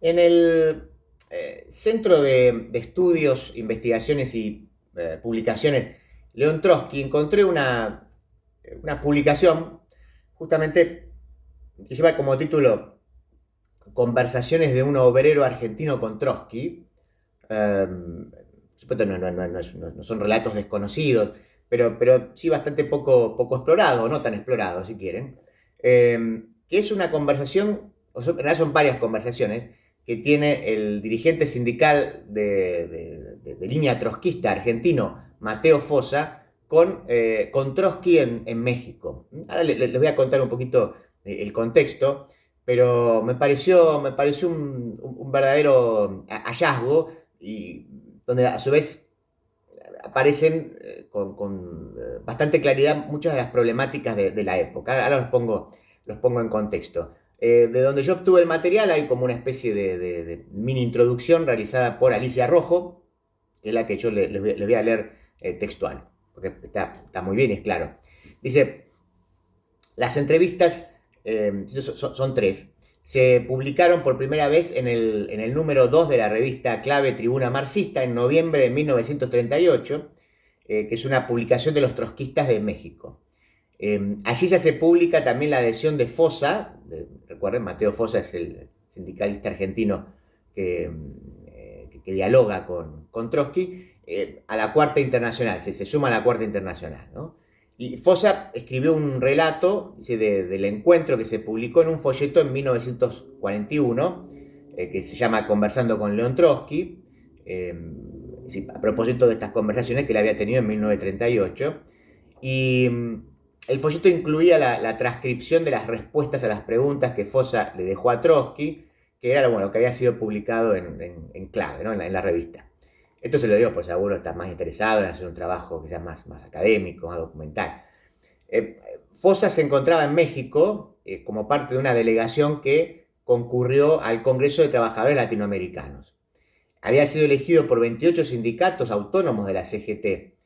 En el Centro de Estudios, Investigaciones y Publicaciones León Trotsky encontré una publicación justamente que lleva como título Conversaciones de un obrero argentino con Trotsky. Eh, supuesto, no son relatos desconocidos, pero sí bastante poco explorados, o no tan explorados, si quieren. Que es una conversación, en realidad son varias conversaciones, que tiene el dirigente sindical de línea trotskista argentino, Mateo Fossa, con Trotsky en México. Ahora les voy a contar un poquito el contexto, pero me pareció un verdadero hallazgo, y donde a su vez aparecen con bastante claridad muchas de las problemáticas de la época. Ahora los pongo en contexto. De donde yo obtuve el material hay como una especie de mini introducción realizada por Alicia Rojo, que es la que yo les voy a leer textual, porque está muy bien y es claro. Dice, las entrevistas, son tres, se publicaron por primera vez en el número 2 de la revista Clave Tribuna Marxista en noviembre de 1938, que es una publicación de los trotskistas de México. Allí ya se publica también la adhesión de Fossa, recuerden, Mateo Fossa es el sindicalista argentino que dialoga con Trotsky, a la Cuarta Internacional, se suma a la Cuarta Internacional, ¿no? Y Fossa escribió un relato, dice, del encuentro que se publicó en un folleto en 1941, que se llama Conversando con León Trotsky, sí, a propósito de estas conversaciones que él había tenido en 1938. Y el folleto incluía la transcripción de las respuestas a las preguntas que Fossa le dejó a Trotsky, que era lo que había sido publicado en Clave, ¿no? en la revista. Esto se lo digo, pues seguro está más interesado en hacer un trabajo que sea más académico, más documental. Fossa se encontraba en México como parte de una delegación que concurrió al Congreso de Trabajadores Latinoamericanos. Había sido elegido por 28 sindicatos autónomos de la CGT.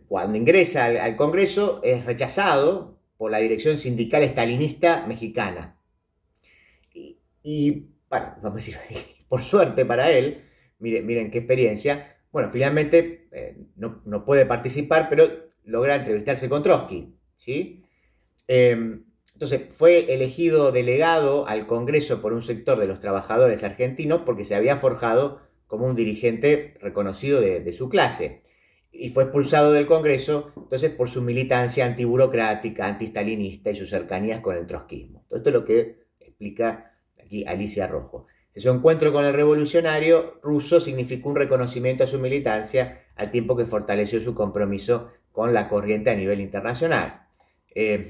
Cuando ingresa al Congreso es rechazado por la dirección sindical estalinista mexicana. Bueno, vamos a decir, por suerte para él, miren qué experiencia, bueno, finalmente no puede participar, pero logra entrevistarse con Trotsky, ¿sí? Entonces fue elegido delegado al Congreso por un sector de los trabajadores argentinos porque se había forjado como un dirigente reconocido de su clase. Y fue expulsado del Congreso, entonces, por su militancia antiburocrática, antistalinista y sus cercanías con el trotskismo. Todo esto es lo que explica aquí Alicia Rojo. Su encuentro con el revolucionario ruso significó un reconocimiento a su militancia, al tiempo que fortaleció su compromiso con la corriente a nivel internacional.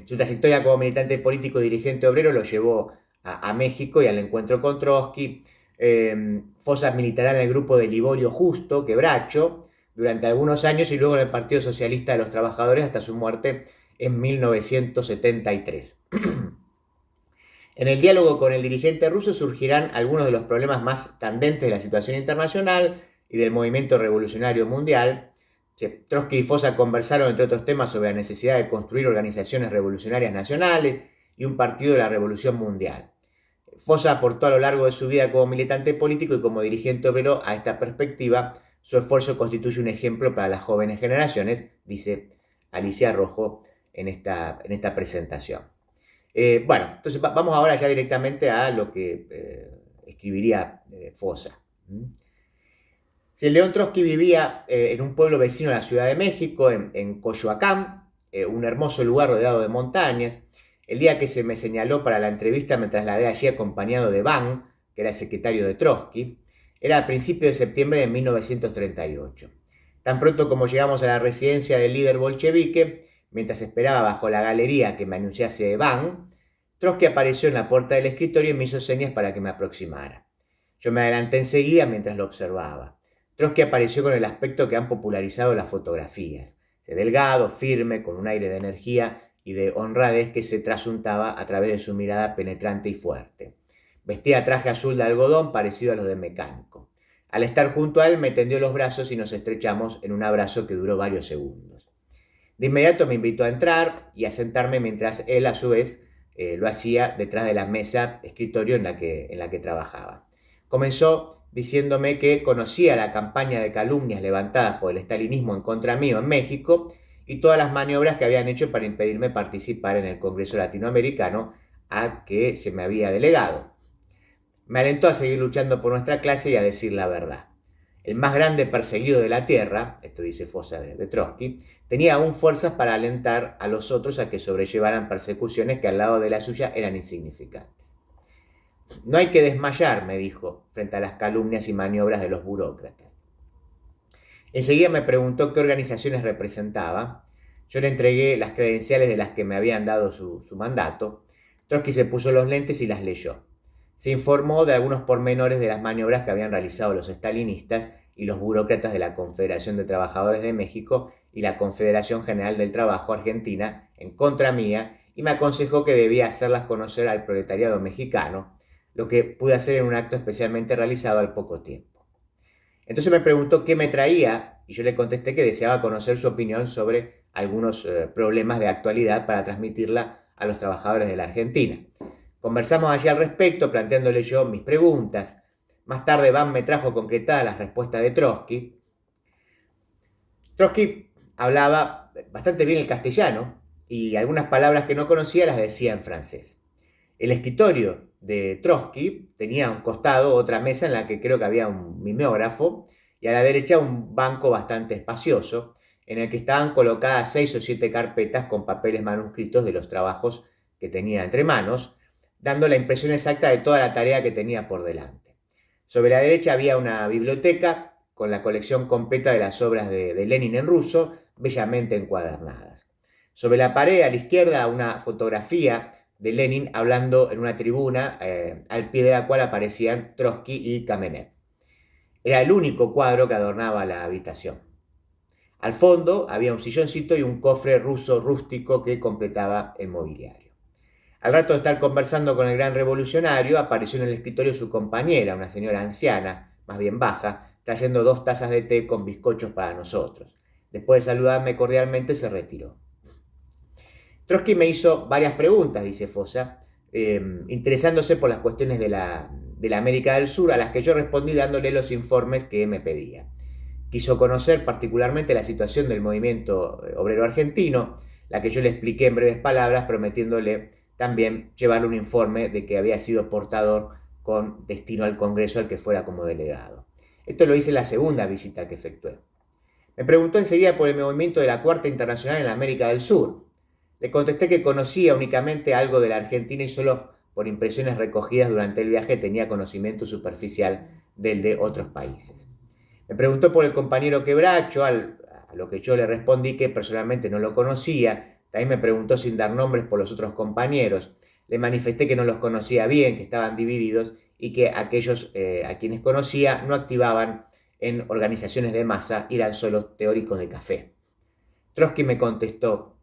Su trayectoria como militante político y dirigente obrero lo llevó a México y al encuentro con Trotsky. Fossa militará en el grupo de Liborio Justo, Quebracho, durante algunos años, y luego en el Partido Socialista de los Trabajadores hasta su muerte en 1973. En el diálogo con el dirigente ruso surgirán algunos de los problemas más candentes de la situación internacional y del movimiento revolucionario mundial. Trotsky y Fossa conversaron, entre otros temas, sobre la necesidad de construir organizaciones revolucionarias nacionales y un partido de la revolución mundial. Fossa aportó a lo largo de su vida como militante político y como dirigente obrero a esta perspectiva. Su esfuerzo constituye un ejemplo para las jóvenes generaciones, dice Alicia Rojo en esta presentación. Bueno, entonces vamos ahora ya directamente a lo que escribiría Fossa. Si León Trotsky vivía en un pueblo vecino a la Ciudad de México, en Coyoacán, un hermoso lugar rodeado de montañas. El día que se me señaló para la entrevista me trasladé allí acompañado de Van, que era el secretario de Trotsky. Era a principios de septiembre de 1938. Tan pronto como llegamos a la residencia del líder bolchevique, mientras esperaba bajo la galería que me anunciase Van, Trotsky apareció en la puerta del escritorio y me hizo señas para que me aproximara. Yo me adelanté enseguida mientras lo observaba. Trotsky apareció con el aspecto que han popularizado las fotografías, delgado, firme, con un aire de energía y de honradez que se trasuntaba a través de su mirada penetrante y fuerte. Vestía traje azul de algodón parecido a los de mecánico. Al estar junto a él me tendió los brazos y nos estrechamos en un abrazo que duró varios segundos. De inmediato me invitó a entrar y a sentarme mientras él, a su vez, lo hacía detrás de la mesa escritorio en la que trabajaba. Comenzó diciéndome que conocía la campaña de calumnias levantadas por el estalinismo en contra mío en México y todas las maniobras que habían hecho para impedirme participar en el Congreso Latinoamericano a que se me había delegado. Me alentó a seguir luchando por nuestra clase y a decir la verdad. El más grande perseguido de la tierra, esto dice Fossa de Trotsky, tenía aún fuerzas para alentar a los otros a que sobrellevaran persecuciones que al lado de la suya eran insignificantes. No hay que desmayar, me dijo, frente a las calumnias y maniobras de los burócratas. Enseguida me preguntó qué organizaciones representaba. Yo le entregué las credenciales de las que me habían dado su mandato. Trotsky se puso los lentes y las leyó. Se informó de algunos pormenores de las maniobras que habían realizado los estalinistas y los burócratas de la Confederación de Trabajadores de México y la Confederación General del Trabajo Argentina en contra mía y me aconsejó que debía hacerlas conocer al proletariado mexicano, lo que pude hacer en un acto especialmente realizado al poco tiempo. Entonces me preguntó qué me traía y yo le contesté que deseaba conocer su opinión sobre algunos problemas de actualidad para transmitirla a los trabajadores de la Argentina. Conversamos allí al respecto, planteándole yo mis preguntas. Más tarde Van me trajo concretadas las respuestas de Trotsky. Trotsky hablaba bastante bien el castellano y algunas palabras que no conocía las decía en francés. El escritorio de Trotsky tenía a un costado otra mesa en la que creo que había un mimeógrafo y a la derecha un banco bastante espacioso en el que estaban colocadas 6 o 7 carpetas con papeles manuscritos de los trabajos que tenía entre manos, dando la impresión exacta de toda la tarea que tenía por delante. Sobre la derecha había una biblioteca con la colección completa de las obras de Lenin en ruso, bellamente encuadernadas. Sobre la pared a la izquierda una fotografía de Lenin hablando en una tribuna al pie de la cual aparecían Trotsky y Kamenev. Era el único cuadro que adornaba la habitación. Al fondo había un silloncito y un cofre ruso rústico que completaba el mobiliario. Al rato de estar conversando con el gran revolucionario, apareció en el escritorio su compañera, una señora anciana, más bien baja, trayendo 2 tazas de té con bizcochos para nosotros. Después de saludarme cordialmente, se retiró. Trotsky me hizo varias preguntas, dice Fossa, interesándose por las cuestiones de la América del Sur, a las que yo respondí dándole los informes que me pedía. Quiso conocer particularmente la situación del movimiento obrero argentino, la que yo le expliqué en breves palabras, prometiéndole también llevarle un informe de que había sido portador con destino al Congreso al que fuera como delegado. Esto lo hice en la segunda visita que efectué. Me preguntó enseguida por el movimiento de la Cuarta Internacional en la América del Sur. Le contesté que conocía únicamente algo de la Argentina y solo por impresiones recogidas durante el viaje tenía conocimiento superficial del de otros países. Me preguntó por el compañero Quebracho, a lo que yo le respondí que personalmente no lo conocía. También me preguntó sin dar nombres por los otros compañeros. Le manifesté que no los conocía bien, que estaban divididos y que aquellos a quienes conocía no activaban en organizaciones de masa, eran solo teóricos de café. Trotsky me contestó: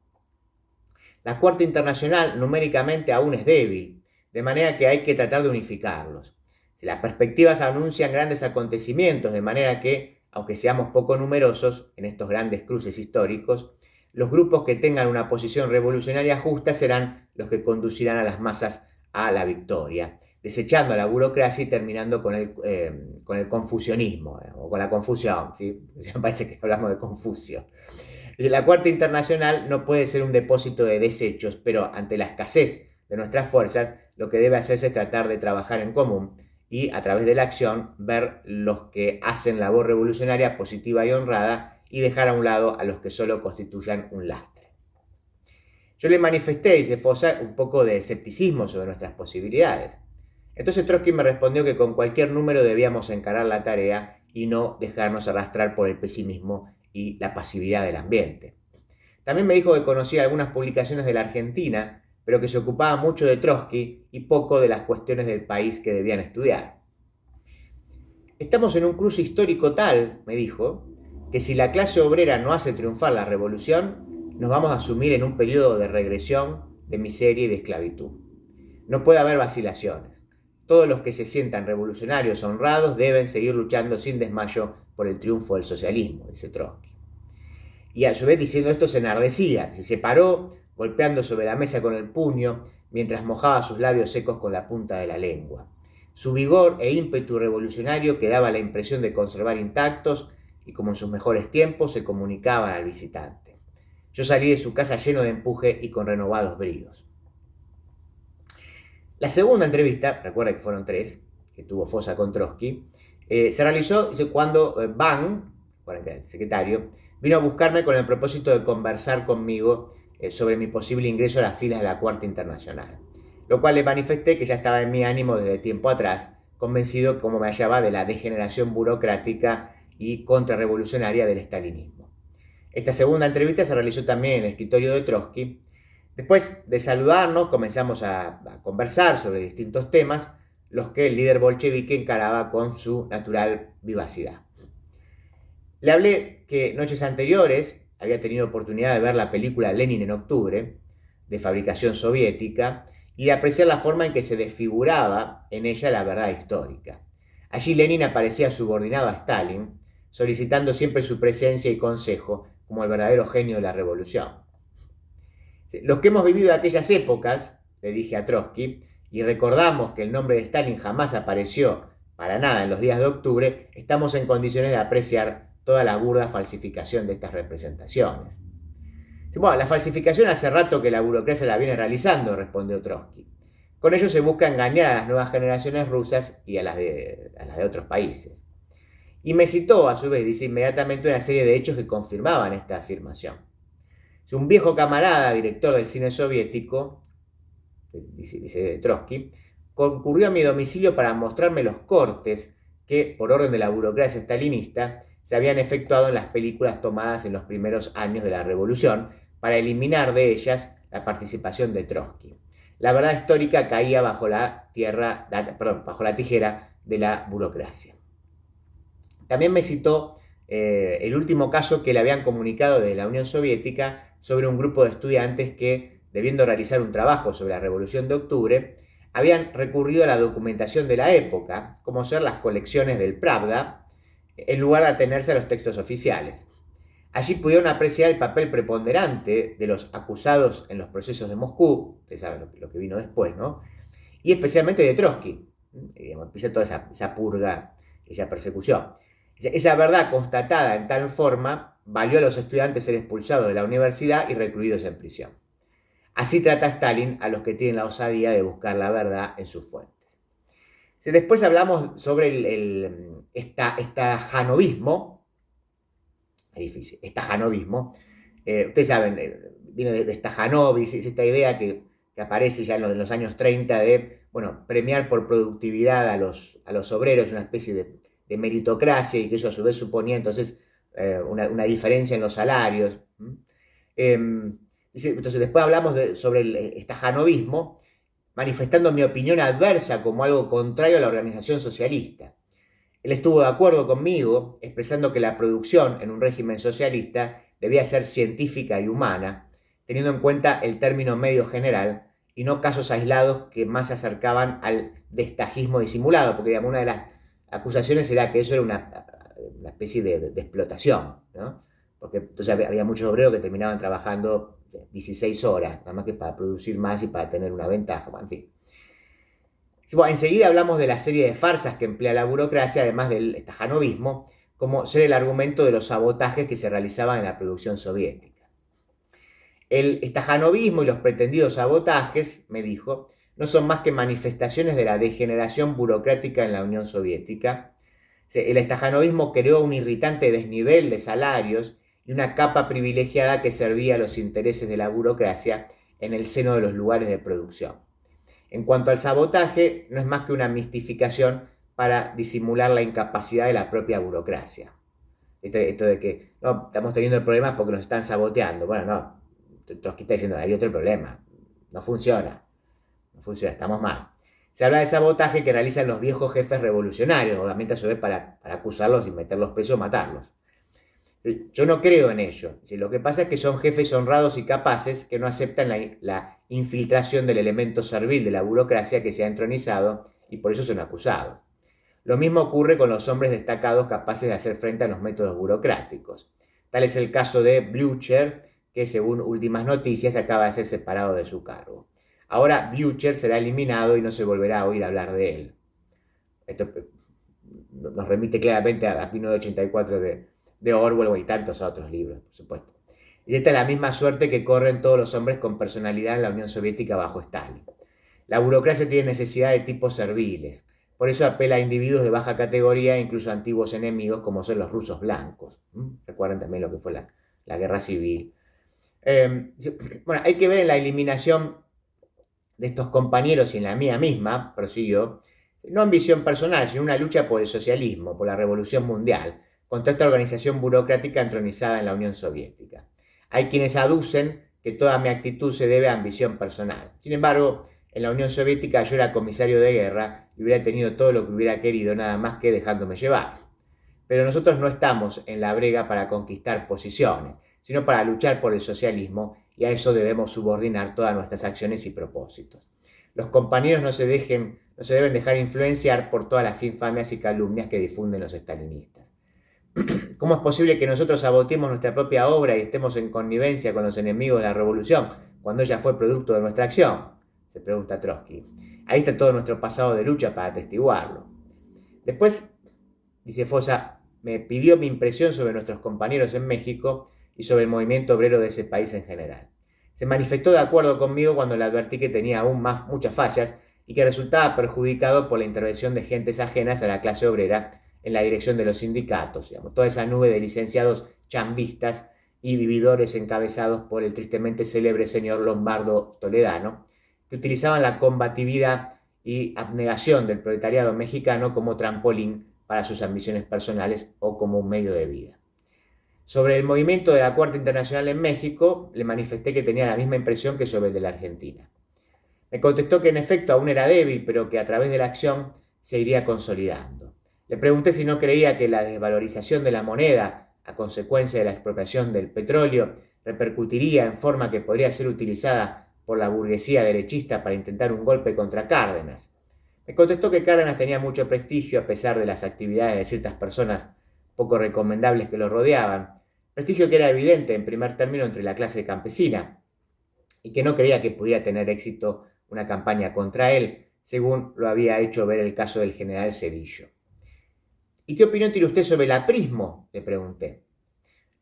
la Cuarta Internacional numéricamente aún es débil, de manera que hay que tratar de unificarlos. Si las perspectivas anuncian grandes acontecimientos, de manera que, aunque seamos poco numerosos en estos grandes cruces históricos, los grupos que tengan una posición revolucionaria justa serán los que conducirán a las masas a la victoria, desechando a la burocracia y terminando con el confucianismo, o con la confusión, ¿sí? Me parece que hablamos de Confucio. La Cuarta Internacional no puede ser un depósito de desechos, pero ante la escasez de nuestras fuerzas, lo que debe hacerse es tratar de trabajar en común y, a través de la acción, ver los que hacen labor revolucionaria positiva y honrada y dejar a un lado a los que solo constituyan un lastre. Yo le manifesté, dice Fossa, un poco de escepticismo sobre nuestras posibilidades. Entonces Trotsky me respondió que con cualquier número debíamos encarar la tarea y no dejarnos arrastrar por el pesimismo y la pasividad del ambiente. También me dijo que conocía algunas publicaciones de la Argentina, pero que se ocupaba mucho de Trotsky y poco de las cuestiones del país que debían estudiar. Estamos en un cruce histórico tal, me dijo, que si la clase obrera no hace triunfar la revolución, nos vamos a sumir en un periodo de regresión, de miseria y de esclavitud. No puede haber vacilaciones. Todos los que se sientan revolucionarios honrados deben seguir luchando sin desmayo por el triunfo del socialismo, dice Trotsky. Y a su vez diciendo esto se enardecía, se paró, golpeando sobre la mesa con el puño, mientras mojaba sus labios secos con la punta de la lengua. Su vigor e ímpetu revolucionario quedaba la impresión de conservar intactos y, como en sus mejores tiempos, se comunicaban al visitante. Yo salí de su casa lleno de empuje y con renovados bríos. La segunda entrevista, recuerda que fueron 3, que tuvo Fossa con Trotsky, se realizó cuando Ban, el secretario, vino a buscarme con el propósito de conversar conmigo sobre mi posible ingreso a las filas de la Cuarta Internacional, lo cual le manifesté que ya estaba en mi ánimo desde tiempo atrás, convencido como me hallaba de la degeneración burocrática y contrarrevolucionaria del estalinismo. Esta segunda entrevista se realizó también en el escritorio de Trotsky. Después de saludarnos, comenzamos a conversar sobre distintos temas, los que el líder bolchevique encaraba con su natural vivacidad. Le hablé que noches anteriores había tenido oportunidad de ver la película Lenin en octubre, de fabricación soviética, y de apreciar la forma en que se desfiguraba en ella la verdad histórica. Allí Lenin aparecía subordinado a Stalin, solicitando siempre su presencia y consejo como el verdadero genio de la revolución. Los que hemos vivido aquellas épocas, le dije a Trotsky, y recordamos que el nombre de Stalin jamás apareció para nada en los días de octubre, estamos en condiciones de apreciar toda la burda falsificación de estas representaciones. Bueno, la falsificación hace rato que la burocracia la viene realizando, respondió Trotsky. Con ello se busca engañar a las nuevas generaciones rusas y a las de otros países. Y me citó, a su vez, dice inmediatamente una serie de hechos que confirmaban esta afirmación. Un viejo camarada, director del cine soviético, dice Trotsky, concurrió a mi domicilio para mostrarme los cortes que, por orden de la burocracia stalinista, se habían efectuado en las películas tomadas en los primeros años de la revolución para eliminar de ellas la participación de Trotsky. La verdad histórica caía bajo la tijera de la burocracia. También me citó el último caso que le habían comunicado desde la Unión Soviética sobre un grupo de estudiantes que, debiendo realizar un trabajo sobre la Revolución de Octubre, habían recurrido a la documentación de la época, como ser las colecciones del Pravda, en lugar de atenerse a los textos oficiales. Allí pudieron apreciar el papel preponderante de los acusados en los procesos de Moscú, ustedes saben lo que vino después, ¿no? Y especialmente de Trotsky. Empieza toda esa purga, esa persecución. Esa verdad constatada en tal forma valió a los estudiantes ser expulsados de la universidad y recluidos en prisión. Así trata Stalin a los que tienen la osadía de buscar la verdad en sus fuentes. Después hablamos sobre estajanovismo. Es difícil, estajanovismo. Ustedes saben, viene de Stajanov, es esta idea que aparece ya en los años 30 de premiar por productividad a los obreros, una especie de meritocracia, y que eso a su vez suponía entonces una diferencia en los salarios. Entonces después hablamos sobre el estajanovismo, manifestando mi opinión adversa como algo contrario a la organización socialista. Él estuvo de acuerdo conmigo, expresando que la producción en un régimen socialista debía ser científica y humana, teniendo en cuenta el término medio general y no casos aislados que más se acercaban al destajismo disimulado, porque digamos, una de las acusaciones era que eso era una especie de explotación, ¿no? Porque entonces había muchos obreros que terminaban trabajando 16 horas, nada más que para producir más y para tener una ventaja, en fin. Bueno, enseguida hablamos de la serie de farsas que emplea la burocracia, además del estajanovismo, como ser el argumento de los sabotajes que se realizaban en la producción soviética. El estajanovismo y los pretendidos sabotajes, me dijo, no son más que manifestaciones de la degeneración burocrática en la Unión Soviética. El estajanovismo creó un irritante desnivel de salarios y una capa privilegiada que servía a los intereses de la burocracia en el seno de los lugares de producción. En cuanto al sabotaje, no es más que una mistificación para disimular la incapacidad de la propia burocracia. Esto de que no, estamos teniendo problemas porque nos están saboteando. Bueno, no, Trotsky está diciendo, hay otro problema, no funciona, estamos mal. Se habla de sabotaje que realizan los viejos jefes revolucionarios, obviamente a su vez para acusarlos y meterlos presos o matarlos. Yo no creo en ello. Lo que pasa es que son jefes honrados y capaces que no aceptan la infiltración del elemento servil de la burocracia que se ha entronizado y por eso son acusados. Lo mismo ocurre con los hombres destacados capaces de hacer frente a los métodos burocráticos. Tal es el caso de Blücher, que según últimas noticias acaba de ser separado de su cargo. Ahora Blücher será eliminado y no se volverá a oír hablar de él. Esto nos remite claramente a 1984 de Orwell y tantos otros libros, por supuesto. Y esta es la misma suerte que corren todos los hombres con personalidad en la Unión Soviética bajo Stalin. La burocracia tiene necesidad de tipos serviles. Por eso apela a individuos de baja categoría e incluso a antiguos enemigos como son los rusos blancos. Recuerden también lo que fue la guerra civil. Bueno, hay que ver en la eliminación de estos compañeros y en la mía misma, prosiguió, no ambición personal, sino una lucha por el socialismo, por la revolución mundial, contra esta organización burocrática entronizada en la Unión Soviética. Hay quienes aducen que toda mi actitud se debe a ambición personal. Sin embargo, en la Unión Soviética yo era comisario de guerra y hubiera tenido todo lo que hubiera querido, nada más que dejándome llevar. Pero nosotros no estamos en la brega para conquistar posiciones, sino para luchar por el socialismo, y a eso debemos subordinar todas nuestras acciones y propósitos. Los compañeros no se deben dejar influenciar por todas las infamias y calumnias que difunden los estalinistas. ¿Cómo es posible que nosotros saboteemos nuestra propia obra y estemos en connivencia con los enemigos de la revolución cuando ella fue producto de nuestra acción? Se pregunta Trotsky. Ahí está todo nuestro pasado de lucha para atestiguarlo. Después, dice Fossa, me pidió mi impresión sobre nuestros compañeros en México y sobre el movimiento obrero de ese país en general. Se manifestó de acuerdo conmigo cuando le advertí que tenía aún muchas fallas y que resultaba perjudicado por la intervención de gentes ajenas a la clase obrera en la dirección de los sindicatos, toda esa nube de licenciados chambistas y vividores encabezados por el tristemente célebre señor Lombardo Toledano, que utilizaban la combatividad y abnegación del proletariado mexicano como trampolín para sus ambiciones personales o como un medio de vida. Sobre el movimiento de la Cuarta Internacional en México, le manifesté que tenía la misma impresión que sobre el de la Argentina. Me contestó que en efecto aún era débil, pero que a través de la acción se iría consolidando. Le pregunté si no creía que la desvalorización de la moneda, a consecuencia de la expropiación del petróleo, repercutiría en forma que podría ser utilizada por la burguesía derechista para intentar un golpe contra Cárdenas. Me contestó que Cárdenas tenía mucho prestigio a pesar de las actividades de ciertas personas poco recomendables que lo rodeaban, prestigio que era evidente en primer término entre la clase campesina, y que no creía que pudiera tener éxito una campaña contra él, según lo había hecho ver el caso del general Zedillo. ¿Y qué opinión tiene usted sobre el aprismo?, le pregunté.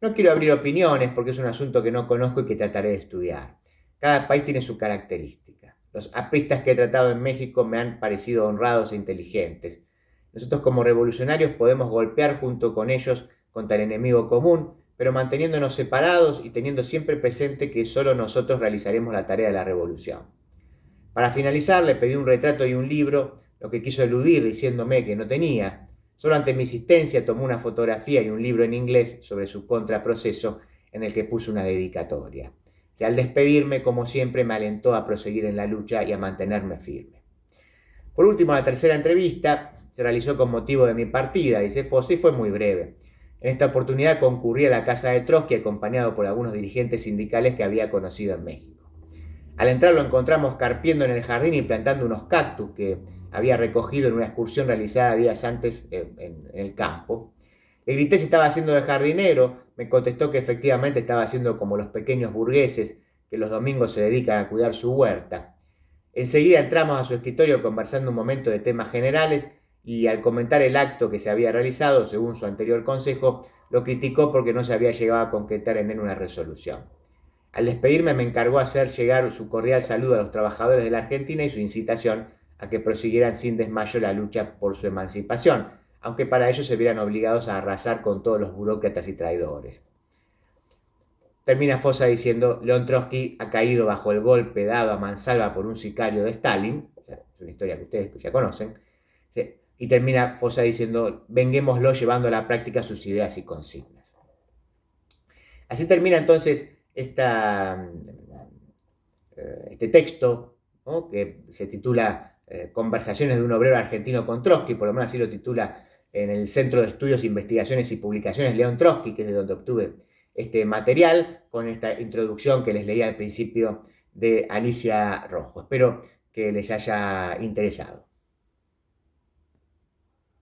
No quiero abrir opiniones porque es un asunto que no conozco y que trataré de estudiar. Cada país tiene su característica. Los apristas que he tratado en México me han parecido honrados e inteligentes. Nosotros como revolucionarios podemos golpear junto con ellos contra el enemigo común, pero manteniéndonos separados y teniendo siempre presente que solo nosotros realizaremos la tarea de la revolución. Para finalizar, le pedí un retrato y un libro, lo que quiso eludir diciéndome que no tenía. Solo ante mi insistencia tomó una fotografía y un libro en inglés sobre su contraproceso en el que puso una dedicatoria. Y al despedirme, como siempre, me alentó a proseguir en la lucha y a mantenerme firme. Por último, la tercera entrevista se realizó con motivo de mi partida, dice Fossa, y fue muy breve. En esta oportunidad concurrí a la casa de Trotsky acompañado por algunos dirigentes sindicales que había conocido en México. Al entrar lo encontramos carpiendo en el jardín y plantando unos cactus que había recogido en una excursión realizada días antes en el campo. Le grité si estaba haciendo de jardinero, me contestó que efectivamente estaba haciendo como los pequeños burgueses que los domingos se dedican a cuidar su huerta. Enseguida entramos a su escritorio conversando un momento de temas generales y al comentar el acto que se había realizado, según su anterior consejo, lo criticó porque no se había llegado a concretar en él una resolución. Al despedirme me encargó hacer llegar su cordial saludo a los trabajadores de la Argentina y su incitación a que prosiguieran sin desmayo la lucha por su emancipación, aunque para ello se vieran obligados a arrasar con todos los burócratas y traidores. Termina Fossa diciendo, León Trotsky ha caído bajo el golpe dado a mansalva por un sicario de Stalin, es una historia que ustedes ya conocen, y termina Fossa diciendo, venguémoslo llevando a la práctica sus ideas y consignas. Así termina entonces este texto, ¿no?, que se titula Conversaciones de un obrero argentino con Trotsky, por lo menos así lo titula en el Centro de Estudios, Investigaciones y Publicaciones León Trotsky, que es de donde obtuve este material, con esta introducción que les leía al principio de Alicia Rojo. Espero que les haya interesado.